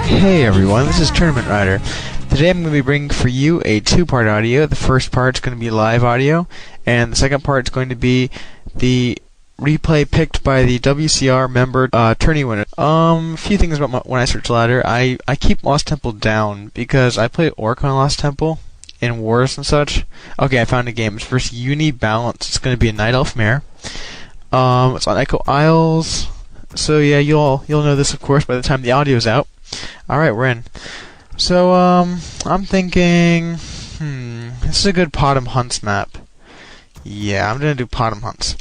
Hey everyone, this is Tournament Rider. Today I'm going to be bringing for you a two-part audio. The first part's going to be live audio, and the second part's going to be the replay picked by the WCR member tourney winner. A few things about when I search ladder. I keep Lost Temple down because I play Orc on Lost Temple in wars and such. Okay, I found a game. It's versus Uni Balance. It's going to be a Night Elf Mare. It's on Echo Isles. So yeah, you'll know this of course by the time the audio's out. Alright, we're in. So, I'm thinking, this is a good Potom Hunts map. Yeah, I'm gonna do Potom Hunts.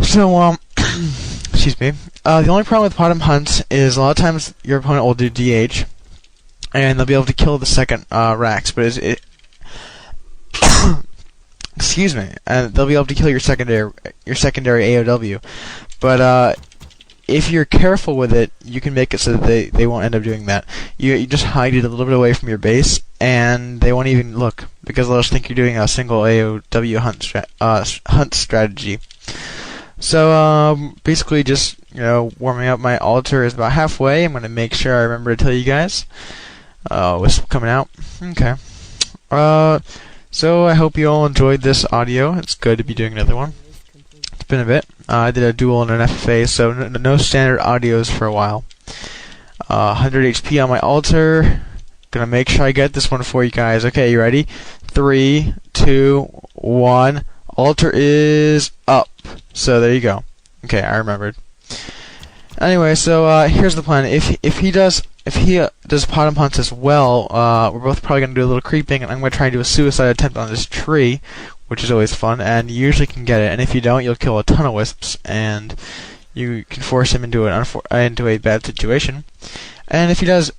So, excuse me. The only problem with Potom Hunts is a lot of times your opponent will do DH, and they'll be able to kill the second, Rax, but excuse me, and they'll be able to kill your secondary AOW. But, if you're careful with it, you can make it so that they won't end up doing that. You just hide it a little bit away from your base, and they won't even look, because they'll just think you're doing a single AOW hunt strategy. So, basically just, warming up. My altar is about halfway. I'm going to make sure I remember to tell you guys. Wisp coming out. Okay. So I hope you all enjoyed this audio. It's good to be doing another one. It's been a bit. I did a duel and an FFA, so no standard audios for a while. 100 HP on my altar. Gonna make sure I get this one for you guys. Okay, you ready? 3, 2, 1. Altar is up. So there you go. Okay, I remembered. Anyway, so here's the plan. If he does Potom Hunts as well, we're both probably gonna do a little creeping, and I'm gonna try and do a suicide attempt on this tree, which is always fun, and you usually can get it. And if you don't, you'll kill a ton of wisps, and you can force him into a bad situation. And if he does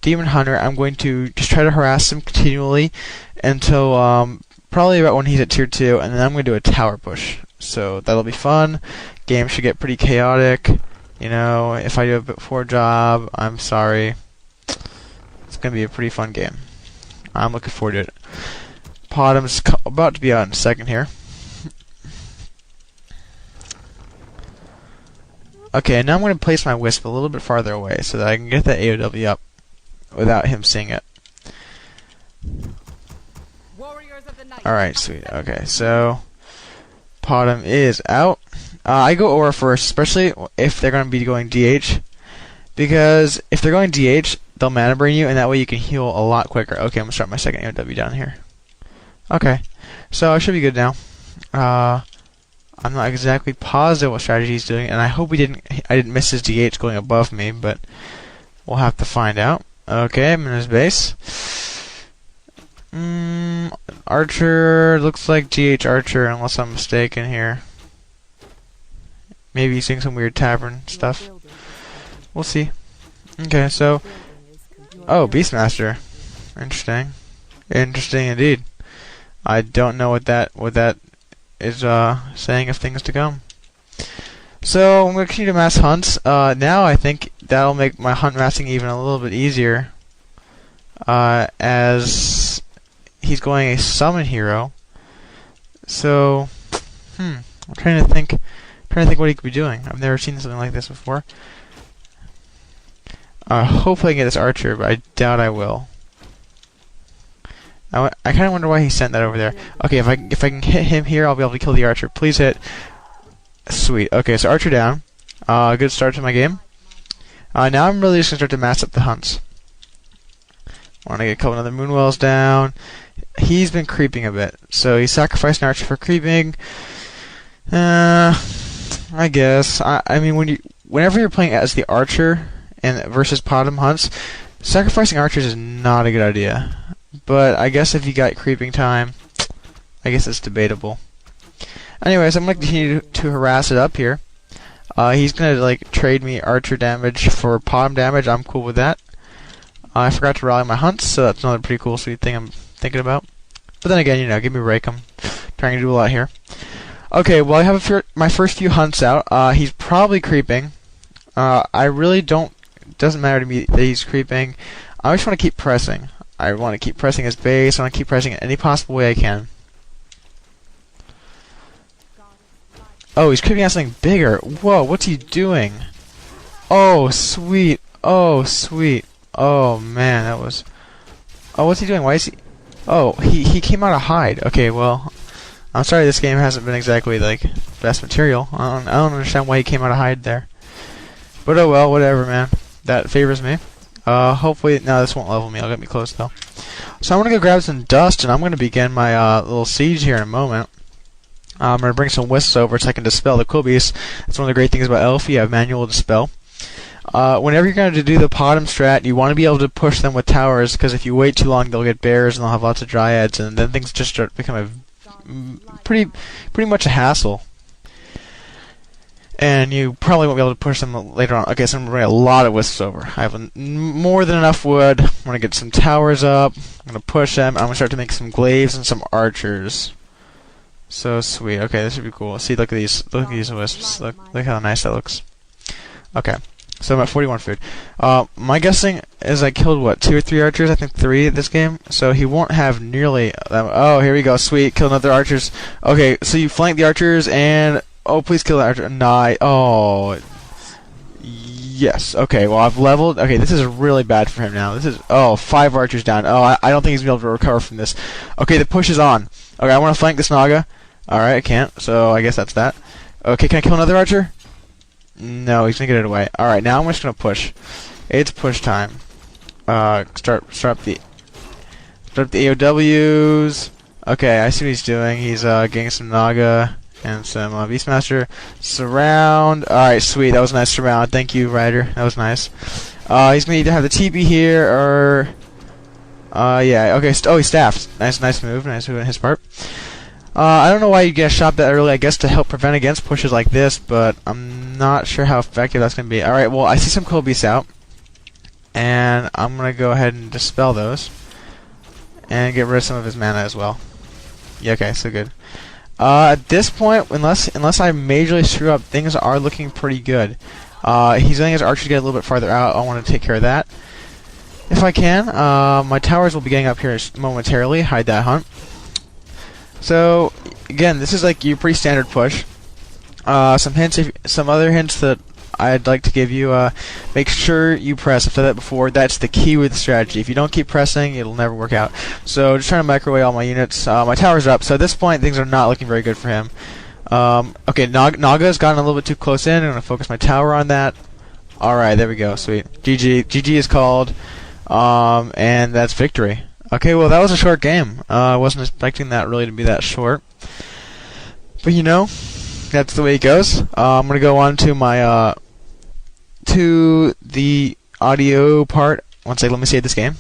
Demon Hunter, I'm going to just try to harass him continually until probably about when he's at tier 2, and then I'm going to do a tower push. So that'll be fun. Game should get pretty chaotic. If I do a bit poor job, I'm sorry. It's going to be a pretty fun game. I'm looking forward to it. Potom's about to be out in a second here. Okay, now I'm going to place my Wisp a little bit farther away so that I can get that AOW up without him seeing it. Alright, sweet. Okay, so Potom is out. I go Aura first, especially if they're going to be going DH. Because if they're going DH, they'll mana brain you, and that way you can heal a lot quicker. Okay, I'm going to start my second AOW down here. Okay, so I should be good now. I'm not exactly positive what strategy he's doing, and I hope I didn't miss his DH going above me, but we'll have to find out. Okay, I'm in his base. Archer, looks like GH Archer, unless I'm mistaken here. Maybe he's seeing some weird tavern stuff. We'll see. Okay, so Beastmaster. Interesting. Interesting indeed. I don't know what that is saying of things to come. So I'm going to continue to mass hunts. Now I think that'll make my hunt massing even a little bit easier. As he's going a summon hero. So I'm trying to think what he could be doing. I've never seen something like this before. Hopefully I can get this archer, but I doubt I will. I kind of wonder why he sent that over there. Okay, if I can hit him here, I'll be able to kill the archer. Please hit. Sweet. Okay, so archer down. Good start to my game. Now I'm really just gonna start to mass up the hunts. Want to get a couple other moonwells down. He's been creeping a bit, so he sacrificed an archer for creeping. I guess. I mean, whenever you're playing as the archer and versus Potom Hunts, sacrificing archers is not a good idea. But I guess if you got creeping time, I guess it's debatable. Anyways, I'm going to continue to harass it up here. He's going to trade me archer damage for Potom damage. I'm cool with that. I forgot to rally my hunts, so that's another pretty cool sweet thing I'm thinking about. But then again, give me a break. I'm trying to do a lot here. Okay, well I have my first few hunts out. He's probably creeping. I really don't. It doesn't matter to me that he's creeping. I just want to keep pressing. I want to keep pressing his base. I want to keep pressing it any possible way I can. Oh, he's creeping out something bigger. Whoa, what's he doing? Oh, sweet. Oh, sweet. Oh man, that was. Oh, what's he doing? Why is he? Oh, he came out of hide. Okay, well, I'm sorry this game hasn't been exactly like best material. I don't understand why he came out of hide there. But oh well, whatever, man. That favors me. Hopefully, no, this won't level me. I'll get me close though. So I'm gonna go grab some dust, and I'm gonna begin my little siege here in a moment. I'm gonna bring some wisps over so I can dispel the Quilbies. That's one of the great things about Elf. You have manual dispel. Whenever you're going to do the Potom strat, you want to be able to push them with towers, because if you wait too long, they'll get bears and they'll have lots of dryads, and then things just start becoming pretty much a hassle. And you probably won't be able to push them later on. Okay, so I'm going to bring a lot of wisps over. I have more than enough wood. I'm going to get some towers up. I'm going to push them. I'm going to start to make some glaives and some archers. So sweet. Okay, this should be cool. See, look at these wisps. Look how nice that looks. Okay. So I'm at 41 food. My guessing is I killed, what, 2 or 3 archers? I think 3 this game. So he won't have nearly... oh, here we go. Sweet. Kill another archers. Okay, so you flank the archers and... Oh, please kill the archer. Nah. Oh. Yes. Okay, well, I've leveled... Okay, this is really bad for him now. This is... Oh, 5 archers down. Oh, I don't think he's going to be able to recover from this. Okay, the push is on. Okay, I want to flank this Naga. Alright, I can't. So I guess that's that. Okay, can I kill another archer? No, he's gonna get it away. Alright, now I'm just gonna push. It's push time. Start the AOWs. Okay, I see what he's doing. He's getting some Naga and some Beastmaster. Surround. Alright, sweet. That was a nice surround. Thank you, Ryder. That was nice. He's gonna either have the TP here or yeah, okay, oh, he staffed. Nice move. Nice move on his part. I don't know why you get shot that early, I guess to help prevent against pushes like this, but I'm not sure how effective that's going to be. Alright, well, I see some cold beasts out, and I'm going to go ahead and dispel those, and get rid of some of his mana as well. Yeah, okay, so good. At this point, unless I majorly screw up, things are looking pretty good. He's letting his archers get a little bit farther out. I want to take care of that if I can. My towers will be getting up here momentarily. Hide that hunt. So again, this is like your pretty standard push. Some hints, some other hints that I'd like to give you. Make sure you press. I've said that before. That's the key with the strategy. If you don't keep pressing, it'll never work out. So just trying to microwave all my units. My tower's up. So at this point, things are not looking very good for him. Okay, Naga's gotten a little bit too close in. I'm gonna focus my tower on that. All right, there we go. Sweet. GG is called. And that's victory. Okay, well, that was a short game. I wasn't expecting that really to be that short. But, you know, that's the way it goes. I'm going to go on to my, to the audio part. Once let me save this game.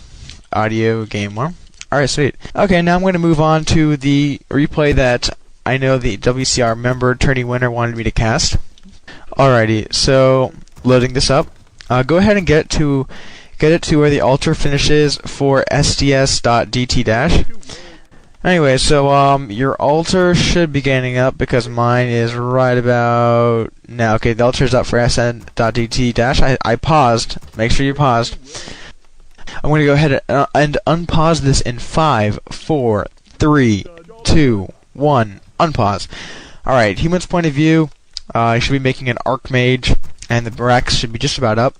Audio game 1. Alright, sweet. Okay, now I'm going to move on to the replay that I know the WCR member, Tourney Winner, wanted me to cast. Alrighty, so, loading this up. Go ahead and get it to where the altar finishes for SDS.dt-. Anyway, so your altar should be gaining up because mine is right about now. Okay, the altar is up for SN.dt-. I paused. Make sure you paused. I'm going to go ahead and unpause this in 5, 4, 3, 2, 1. Unpause. Alright, human's point of view. I should be making an Archmage, and the Brax should be just about up.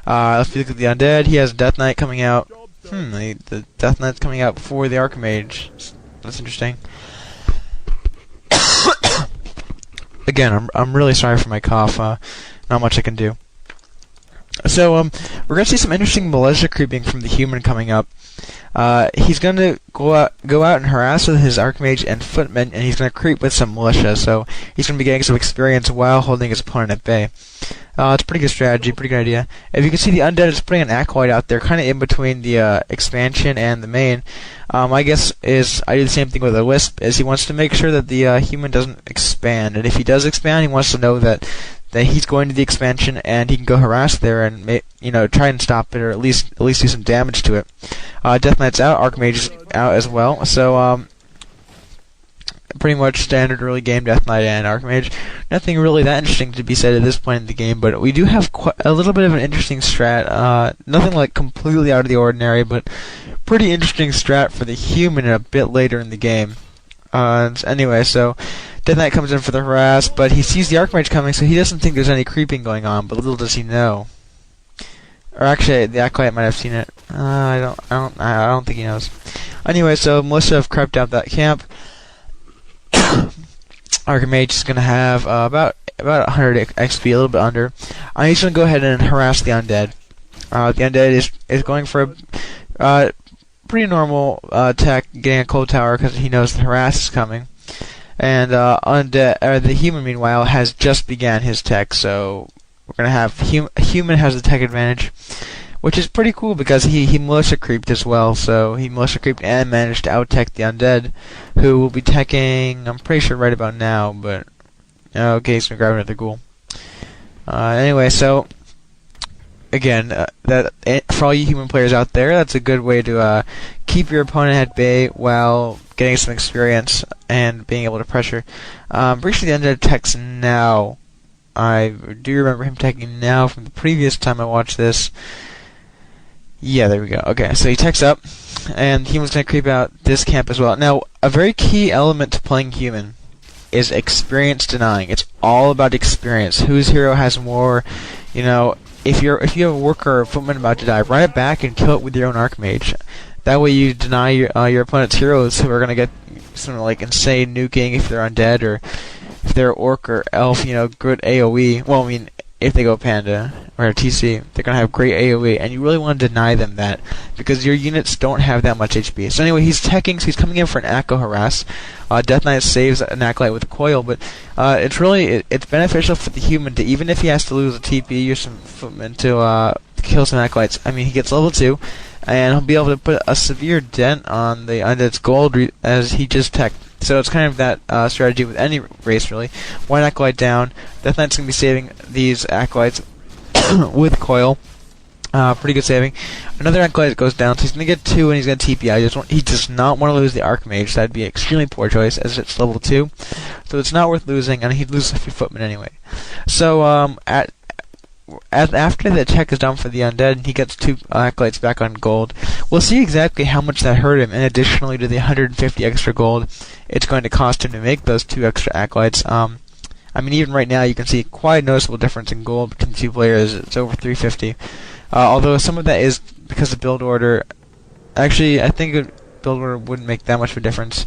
Let's look at the Undead. He has Death Knight coming out. The Death Knight's coming out before the Archmage. That's interesting. Again, I'm really sorry for my cough. Not much I can do. So, we're gonna see some interesting militia creeping from the human coming up. He's gonna go out and harass with his Archmage and Footmen, and he's gonna creep with some militia. So he's gonna be getting some experience while holding his opponent at bay. It's a pretty good strategy, pretty good idea. If you can see, the Undead is putting an Acolyte out there, kind of in between the expansion and the main. My guess is I do the same thing with a Wisp, is he wants to make sure that the human doesn't expand, and if he does expand, he wants to know that he's going to the expansion and he can go harass there and try and stop it, or at least do some damage to it. Death Knight's out, Archmage is out as well, so pretty much standard early game Death Knight and Archmage. Nothing really that interesting to be said at this point in the game, but we do have a little bit of an interesting strat. Nothing like completely out of the ordinary, but pretty interesting strat for the human a bit later in the game. Anyway, so Death Knight comes in for the harass, but he sees the Archmage coming, so he doesn't think there's any creeping going on, but little does he know Or actually, the acolyte might have seen it. I don't think he knows. Anyway, so militia have crept out that camp. Archmage is gonna have about 100 XP, a little bit under. He's gonna go ahead and harass the undead. The undead is going for a pretty normal tech, getting a cold tower because he knows the harass is coming. And the human, meanwhile, has just began his tech, so we're gonna have human has the tech advantage, which is pretty cool because he militia creeped as well. So he militia creeped and managed to out-tech the undead, who will be teching, I'm pretty sure right about now, but okay, he's gonna grab another ghoul. Anyway, so again, for all you human players out there, that's a good way to keep your opponent at bay while getting some experience and being able to pressure. Pretty sure the undead techs now. I do remember him teching now from the previous time I watched this. Yeah, there we go. Okay, so he techs up, and human's gonna creep out this camp as well. Now, a very key element to playing human is experience denying. It's all about experience. Whose hero has more, if you have a worker or footman about to die, run it back and kill it with your own archmage. That way you deny your opponent's heroes who are going to get some like insane nuking if they're undead, or if they're orc or elf, good AoE. Well, I mean, if they go panda or a TC, they're going to have great AoE, and you really want to deny them that because your units don't have that much HP. So anyway, he's teching, so he's coming in for an Acco harass. Death Knight saves an acolyte with a coil, but it's beneficial for the human to, even if he has to lose a TP or some footmen to kill some acolytes. I mean, he gets level 2, and he'll be able to put a severe dent on the undead's gold as he just teched. So it's kind of that strategy with any race, really. One acolyte down, Death Knight's going to be saving these acolytes with coil. Pretty good saving. Another acolyte goes down, so he's going to get 2 and he's going to TP. He does not want to lose the Archmage. That'd be an extremely poor choice as it's level 2. So it's not worth losing, and he'd lose a few footmen anyway. So after the tech is done for the undead and he gets 2 acolytes back on gold, we'll see exactly how much that hurt him, and additionally to the 150 extra gold it's going to cost him to make those 2 extra acolytes. I mean, even right now you can see quite a noticeable difference in gold between the 2 players. It's over 350. Although some of that is because of build order. Actually, I think a build order wouldn't make that much of a difference.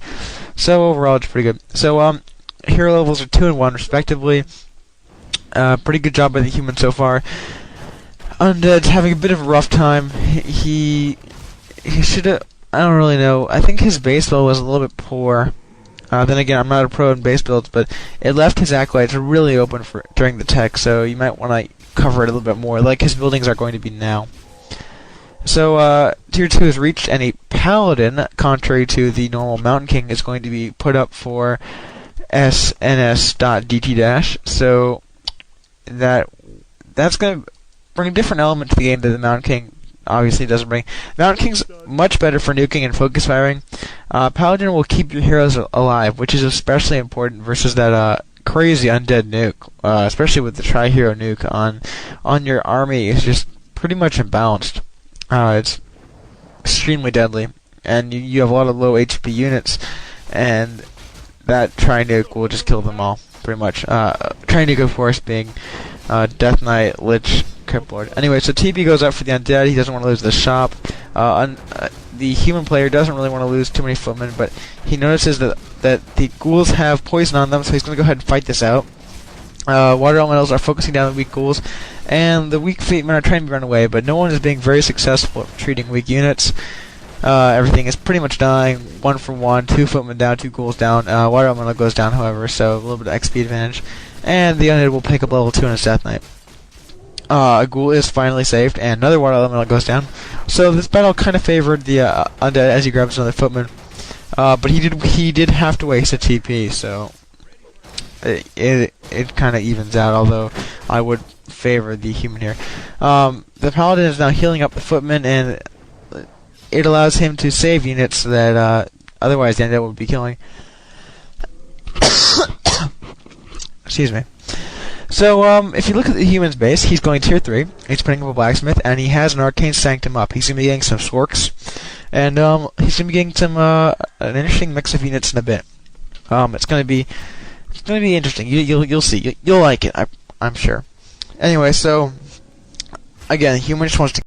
So overall, it's pretty good. So hero levels are 2 and 1 respectively. Pretty good job by the human so far. Undead's having a bit of a rough time. He should have. I don't really know. I think his base build was a little bit poor. Then again, I'm not a pro in base builds, but it left his acolytes really open for during the tech, so you might want to cover it a little bit more, like his buildings are going to be now. So tier 2 is reached, and a paladin, contrary to the normal Mountain King, is going to be put up for SNS.DT-. So that's going to bring a different element to the game that the Mountain King obviously doesn't bring. Mountain King's much better for nuking and focus firing. Paladin will keep your heroes alive, which is especially important versus that crazy undead nuke, especially with the tri-hero nuke on your army. Is just pretty much imbalanced. It's extremely deadly, and you have a lot of low HP units, and that tri-nuke will just kill them all, pretty much. Tri-nuke, of course, being Death Knight, Lich, Cryptlord. Anyway, so TP goes up for the undead. He doesn't want to lose the shop. The human player doesn't really want to lose too many footmen, but he notices that the ghouls have poison on them, so he's going to go ahead and fight this out. Water elementals are focusing down the weak ghouls, and the weak feetmen are trying to run away, but no one is being very successful at treating weak units. Everything is pretty much dying, 1 for 1, 2 footmen down, 2 ghouls down. Water elemental goes down, however, so a little bit of XP advantage, and the undead will pick up level 2 on his Death Knight. A ghoul is finally saved, and another water elemental goes down. So this battle kind of favored the undead as he grabs another footman, but he did have to waste a TP, so it kind of evens out. Although I would favor the human here. The paladin is now healing up the footman, and it allows him to save units that otherwise the undead would be killing. Excuse me. So, if you look at the human's base, he's going tier 3, he's putting up a blacksmith, and he has an arcane sanctum up. He's going to be getting some sworks, and he's going to be getting some an interesting mix of units in a bit. It's going to be interesting. You'll see. You'll like it, I'm sure. Anyway, so again, human just wants to